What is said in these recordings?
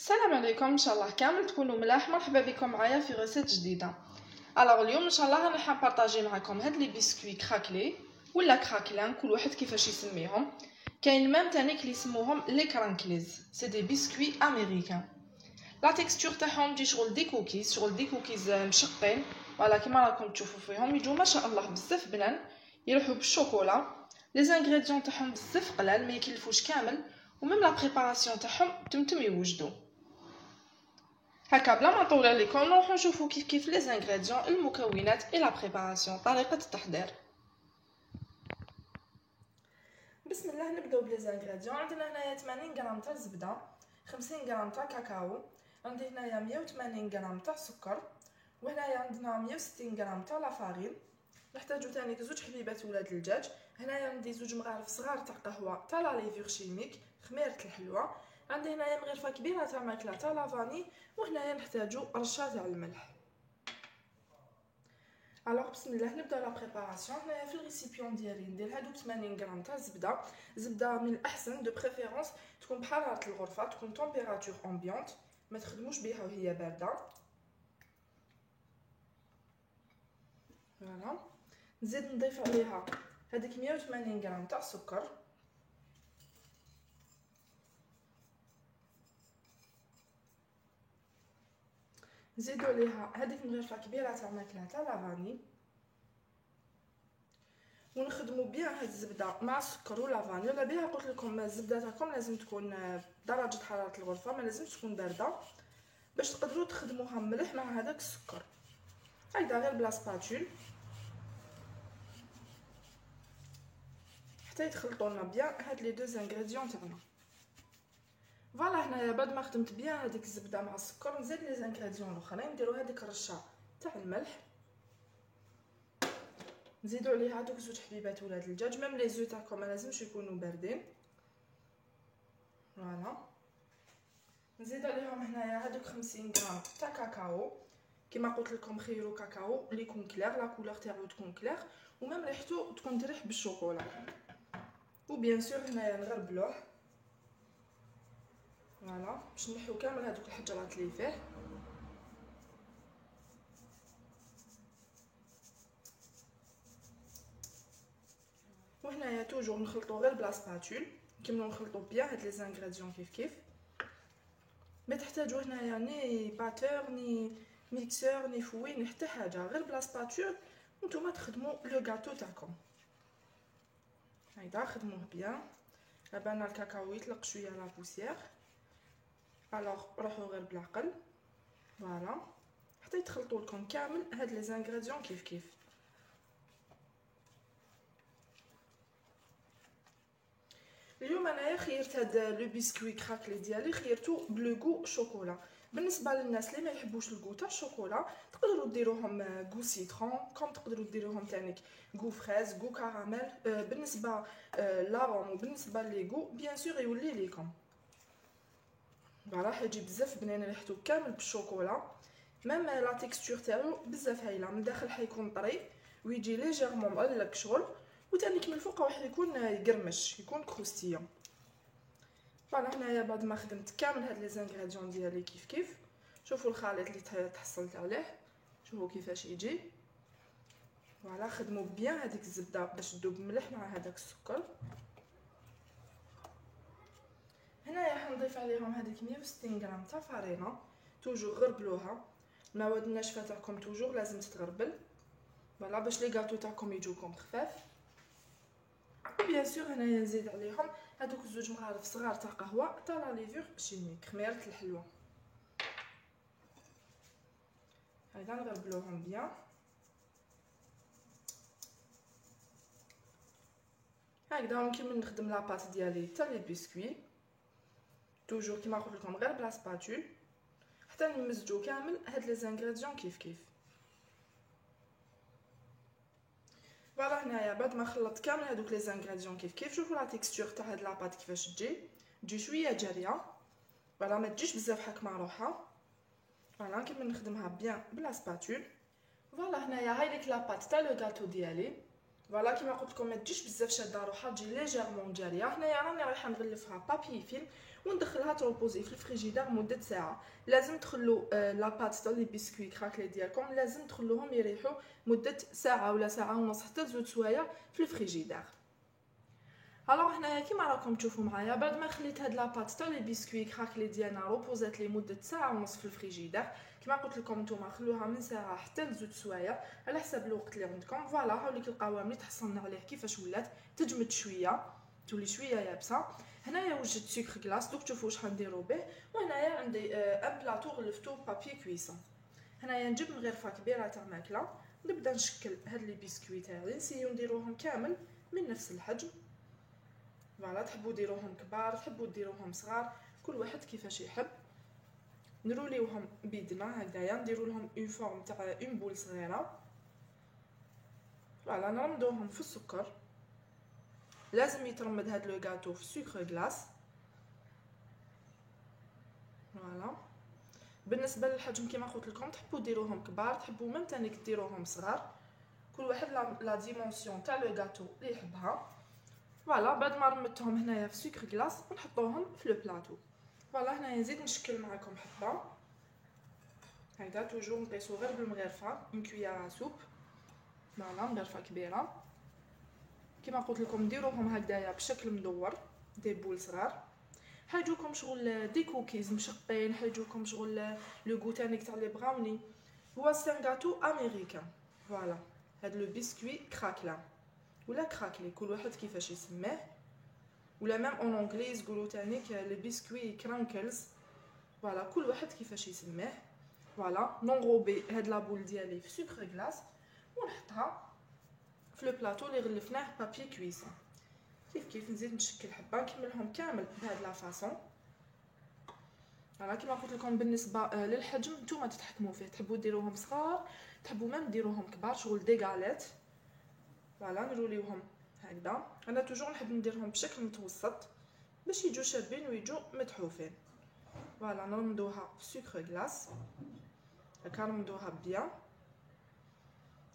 السلام عليكم، ان شاء الله كامل تكونوا ملاح. مرحبا بكم معايا في ريسيت جديده. اليوم ان شاء الله راني حنبارطاجي معكم هاد لي بسكوي كراكلي ولا كراكلان، كل واحد كيفاش يسميهم. كاين ميم تانيك اللي يسموهم لي كرانكليز، سي دي بسكوي امريكان. لا تيكستور تاعهم تجي شغل دي كوكيز مشقين، فوالا كيما راكم تشوفوا فيهم يجوا ما شاء الله بزاف بنان، يروحوا بالشوكولا. لي زانغريديون تاعهم بزاف قلال، ما يكلفوش كامل، وميم لا بريباراسيون تاعهم تمتم يوجدوا. هكا بلا ما نطول عليكم نروحو نشوفو كيف لي زانغريديون، المكونات اي لا بريباراسيون، طريقه التحضير. بسم الله، نبداو بلي زانغريديون. عندنا هنايا 80 غرام تاع الزبده، 50 غرام تاع كاكاو، عندي هنايا 180 غرام تاع سكر، وهنايا عندنا 160 غرام تاع لافارين. نحتاجو تاني زوج حبيبات ولاد الدجاج، هنايا عندي زوج مغارف صغار تاع قهوه تاع لا ليفور شيميك خميره الحلوه، عندي هنايا مغرفه كبيره تاع ماكله تاع لافاني، وهنايا نحتاجو رشه تاع الملح. بسم الله نبدا لا بريباراسيون. هنايا في الريسيبيون ديالي ندير هادو 80 غرام تاع زبده من الاحسن دو بريفيرونس تكون بحراره الغرفه، تكون تمبيراتور امبيونت، ما تخدموش بها وهي بارده. فوالا نزيد نضيف عليها هذيك 180 غرام تاع سكر، نزيدو عليها هذيك مغرفه كبيره تاع ماكله تاع لافاني، ونخدموا بيان هاد الزبده مع السكر واللافاني. ولا بها قلت لكم الزبده تاعكم لازم تكون درجه حراره الغرفه، ما لازمش تكون بارده باش تقدروا تخدموها مليح مع هذاك السكر. هكذا غير بلا سباتول حتى يتخلطوا لنا بيان هاد لي دو زانغريديون تاعنا. فوالا هنايا بعد ما خدمت بيان هذيك الزبده مع السكر، نزيد لي زانغريديون الاخرين. نديروا هذيك الرشه تاع الملح، نزيدوا عليها هذوك زوج حبيبات ولاد الدجاج، ميم لي زو تاعكم ما لازمش يكونوا باردين. فوالا نزيد عليهم هنايا هذوك 50 غرام تاع كاكاو، كما قلت لكم خيروا كاكاو اللي يكون كلير، لا كولور تاعو تكون كلير، وميم ريحته تكون تريح بالشوكولا. وبيان سور هنايا نغربلوه فوالا باش نحيو كامل هذوك الحجرات اللي فيه. وهنايا توجور نخلطو غير بلا سباتول، نكملو نخلطو بيان هاد لي زانغريديون كيف ما تحتاجو هنايا ني باتور ني ميكسور ني فوي ني حتى حاجه، غير بلا سباتول نتوما تخدموا لو غاتو تاعكم. هايدا خدموه بيان، بالنا الكاكاو يطلق شويه لا بوسيير، روحوا غير بالعقل فوالا حتى يتخلطوا لكم كامل هاد لي زانغريديون كيف. اليوم انايا خيرت هاد لو بسكوي كراكلي ديالي، خيرتو بلو غو شوكولا. بالنسبه للناس اللي ما يحبوش الغو تاع الشوكولا تقدروا ديروهم غو سيترون، كوم تقدروا ديروهم تانيك غو فريز غو كراميل. بالنسبه لاروم وبالنسبه لي غو بيان سور يولي ليكم فوالا حيجي بزاف بنين، ريحتو كامل بالشوكولا، ميم لا تيكستور تاعو بزاف هايله، من داخل حيكون طري ويجي ليجيرمون مغلق شغل، وتانيك من الفوق راح يكون يقرمش يكون كروستيون. فوالا هنايا بعد ما خدمت كامل هاد لي زانغريديون ديالي كيف شوفوا الخليط اللي تحصلت عليه، شوفوا كيفاش يجي. فوالا خدموا بيان هذيك الزبده باش تذوب مليح مع هذاك السكر. هنايا حنضيف عليهم هذيك 160 غرام تاع فرينه، توجور غربلوها. المواد الناشفه تاعكم توجور لازم تتغربل فوالا باش لي غاتو تاعكم يجوكم خفاف. بيان سور هنايا نزيد عليهم هذوك زوج مغارف صغار تاع قهوه تاع لا ليفور شيميك خميره الحلوه. هايدا نغربلوهم بيان. هكذا نكمل نخدم لاباط ديالي تاع لي بسكوي، توجور كيما قلت لكم غير بلا سباتول حتى نمزجو كامل هاد لي زانغريديون كيف. فوالا هنايا بعد ما خلطت كامل هادوك لي زانغريديون كيف شوفوا لا تيكستور تاع هاد لاباط كيفاش تجي شويه جاريه، فوالا ما تجيش بزاف حاكمه روحها. فوالا نكمل نخدمها بيان بلا سباتول. فوالا هنايا هاي ديك لاباط تاع لو غاتو ديالي، فوالا كيما قلت لكم ما تجيش بزاف شاده روحها، تجي ليجيرمون جاريه. هنايا راني رايحه نغلفها بابي فيلم وندخلها تروبوزي في الفريجيدير مده ساعه. لازم تخلو لا بات تاع لي بسكوي كراكلي ديالكم لازم تخلوهم يريحوا مده ساعه ولا ساعه ونص حتى زوج سوايع في الفريجيدير. الوغ هنايا كيما راكم تشوفوا معايا بعد ما خليت هاد لاباط تاع لي بسكوي كراكلي ديالنا روبوزات لي مده ساعه ونص في الفريجيدير. كيما قلت لكم نتوما خلوها من ساعه حتى لزوج سوايع على حسب الوقت اللي عندكم. فوالا هاو ليك القوام اللي تحصلنا عليه كيفاش ولات تجمد شويه تولي شويه يابسه. هنايا وجدت سكر كلاص دوك تشوفوا واش غنديروا به. وهنايا عندي ان بلاطو غلفتو بابي كويسون. هنايا نجيب مغرفه كبيره تاع ماكله نبدا نشكل هاد لي بسكوي تاعي نسيو نديروهم كامل من نفس الحجم. فوالا تحبوا ديروهم كبار تحبوا ديروهم صغار كل واحد كيفاش يحب. نروليوهم بيدنا هكذايا نديروا لهم اون فورم تاع اون بول صغيره. فوالا نرمدوهم في السكر. لازم يترمد هاد لو غاتو في سكر غلاس. فوالا بالنسبه للحجم كيما قلت لكم تحبوا ديروهم كبار تحبوا ميم تاني ديروهم صغار كل واحد لا ديمونسيون تاع لو غاتو اللي يحبها. فوالا بعد ما رمدتهم هنايا في سكر غلاس نحطوهم في لو بلاطو. فوالا هنايا نزيد نشكل معكم حبه هكذا توجور نقيسو غير بالمغرفه اون كويير سوب. فوالا مغرفه كبيره كيما قلت لكم ديروهم هكذايا بشكل مدور دي بول صغار. حيجوكم شغل دي كوكيز مشقين حيجوكم شغل لو غوتانيك تاع لي براوني. هو سان غاتو امريكان. فوالا هاد لو بسكوي كراكلا ولا كراكلي كل واحد كيفاش يسميه ولا ميم اون انجليز يقولوا تانيك لي بسكوي كرانكلز. فوالا كل واحد كيفاش يسميه. فوالا نونغوبي هاد لابول ديالي في سكر غلاس ونحطها في لو بلاطو اللي غلفناه بابي كويسون. كيف نزيد نشكل حبه نكملهم كامل بهاد لا فاصون. فوالا كيما قلت لكم بالنسبه للحجم نتوما تتحكموا فيه تحبوا ديروهم صغار تحبوا ميم ديروهم كبار شغل دي غاليت. فوالا نروليوهم هكذا. انا توجور نحب نديرهم بشكل متوسط باش يجوا شابين ويجوا متحوفين. فوالا نرمدوها في سكر غلاس هكا نرمدوها بيان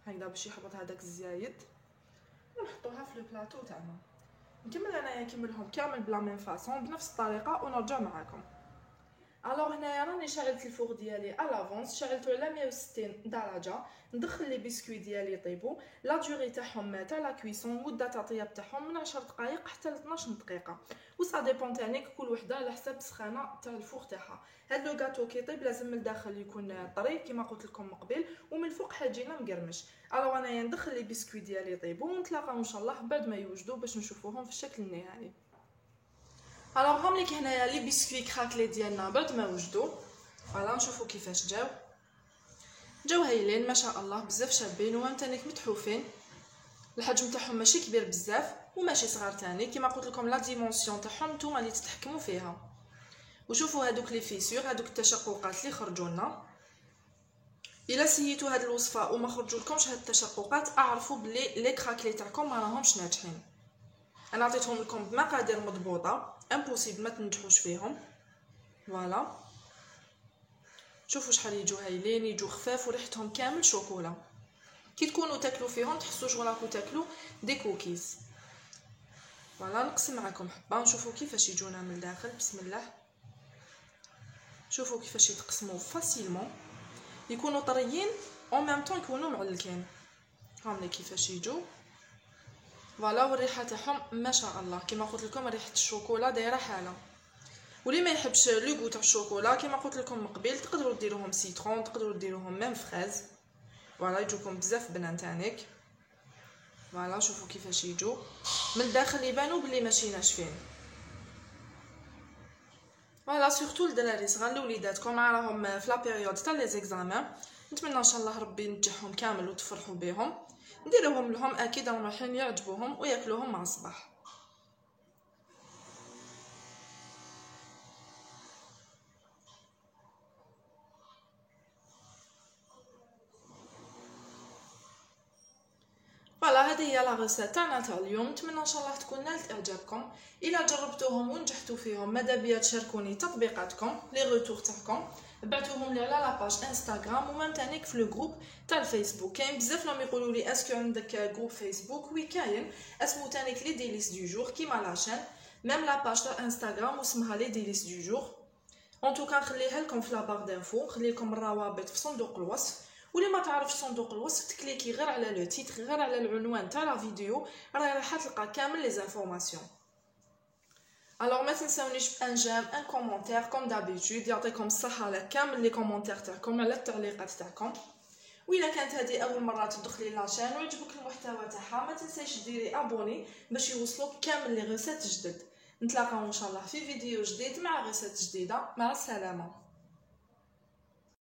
هكذا باش يهبط هذاك الزايد ونحطوها في البلاطو تاعنا. نكمل انايا نكملهم كامل بلا ميم فاصون بنفس الطريقه ونرجع معكم. الوغ هنايا راني شعلت الفوغ ديالي على لافونس شعلته على 160 درجه. ندخل لي بسكوي ديالي يطيبوا. لا دوري تاعهم تاع لا كويسون مده تاع طياب تاعهم من 10 دقائق حتى ل 12 دقيقه وصا ديبون تانيك كل وحده على حسب السخانه تاع الفوغ تاعها. هاد لو غاتو كي يطيب لازم من الداخل يكون طري كيما قلت لكم من قبل ومن الفوق حاجينا مقرمش. الوغ انايا ندخل لي بسكوي ديالي يطيبوا ونتلاقاو ان شاء الله بعد ما يوجدوا باش نشوفوهم في الشكل النهائي. الوغ هم ليك هنايا لي بسكوي كراكلي ديالنا بعد ما وجدوا. فوالا نشوفوا كيفاش جاو هايلين ما شاء الله بزاف شابين وهم تانيك متحوفين. الحجم تاعهم ماشي كبير بزاف وماشي صغار تاني كيما قلت لكم لا ديمونسيون تاعهم نتوما اللي تتحكموا فيها. وشوفوا هادوك لي فيسور هادوك التشققات اللي خرجوا لنا. الا سيتوا هاد الوصفه وما خرجوا لكمش هاد التشققات اعرفوا بلي لي كراكلي تاعكم ما راهمش ناجحين. انا عطيتهم لكم بمقادير مضبوطه امبوسيبل ما تنجحوش فيهم. فوالا شوفوا شحال يجوا هايلين يجوا خفاف وريحتهم كامل شوكولا. كي تكونوا تاكلوا فيهم تحسوا شغل راكم تاكلوا دي كوكيز. فوالا نقسم معكم حبه نشوفوا كيفاش يجونا من الداخل. بسم الله شوفوا كيفاش يتقسموا فاسيلمون يكونوا طريين او ميم طون يكونوا معلكين. هاهم كيفاش يجوا. فوالا والريحه تاعهم ما شاء الله كيما قلت لكم ريحه الشوكولا دايره حاله. واللي ما يحبش لو غو تاع الشوكولا كيما قلت لكم من قبل تقدروا ديروهم سيترون تقدروا ديروهم ميم فريز. فوالا يجوكم بزاف بنان تانيك. فوالا شوفوا كيفاش يجوا من الداخل يبانوا بلي ماشي ناشفين. فوالا سورتو الدراري صغار لوليداتكم راهم في لا بيريود تاع لي زيكزامان نتمنى ان شاء الله ربي ينجحهم كامل وتفرحوا بهم. نديروهم لهم اكيد راهم رايحين يعجبوهم وياكلوهم مع الصباح. فوالا هذه هي لا غوسيت تاعنا تاع اليوم. نتمنى ان شاء الله تكون نالت اعجابكم. الا جربتوهم ونجحتوا فيهم ماذا بيا تشاركوني تطبيقاتكم لي روتور تاعكم ابعثوهم لي على لاباج انستغرام ومام تانيك في لو جروب تاع الفيسبوك. كاين بزاف راهم يقولوا لي اسكو عندك جروب فيسبوك. وي كاين اسمو تانيك لي ديليس دو جور كيما لاشين. ميم لا باج تاع انستغرام واسمها لي ديليس دو جور. ان توكا نخليها لكم في لا بار دانفو، نخلي لكم الروابط في صندوق الوصف. واللي ما تعرفش صندوق الوصف تكليكي غير على لو تيتر، غير على العنوان تاع لا فيديو، راح تلقى كامل لي زانفورماسيون. الوغ ما تنساونيش بان جيم ان كومونتير كوم دابيتود. يعطيكم الصحه على كامل لي كومونتير تاعكم، على التعليقات تاعكم. واذا كانت هذه اول مره تدخلي لاشين ويعجبك المحتوى تاعها، ما تنسيش ديري ابوني باش يوصلوك كامل لي غيسات جدد. نتلاقاو ان شاء الله في فيديو جديد مع غيسات جديده. مع السلامه.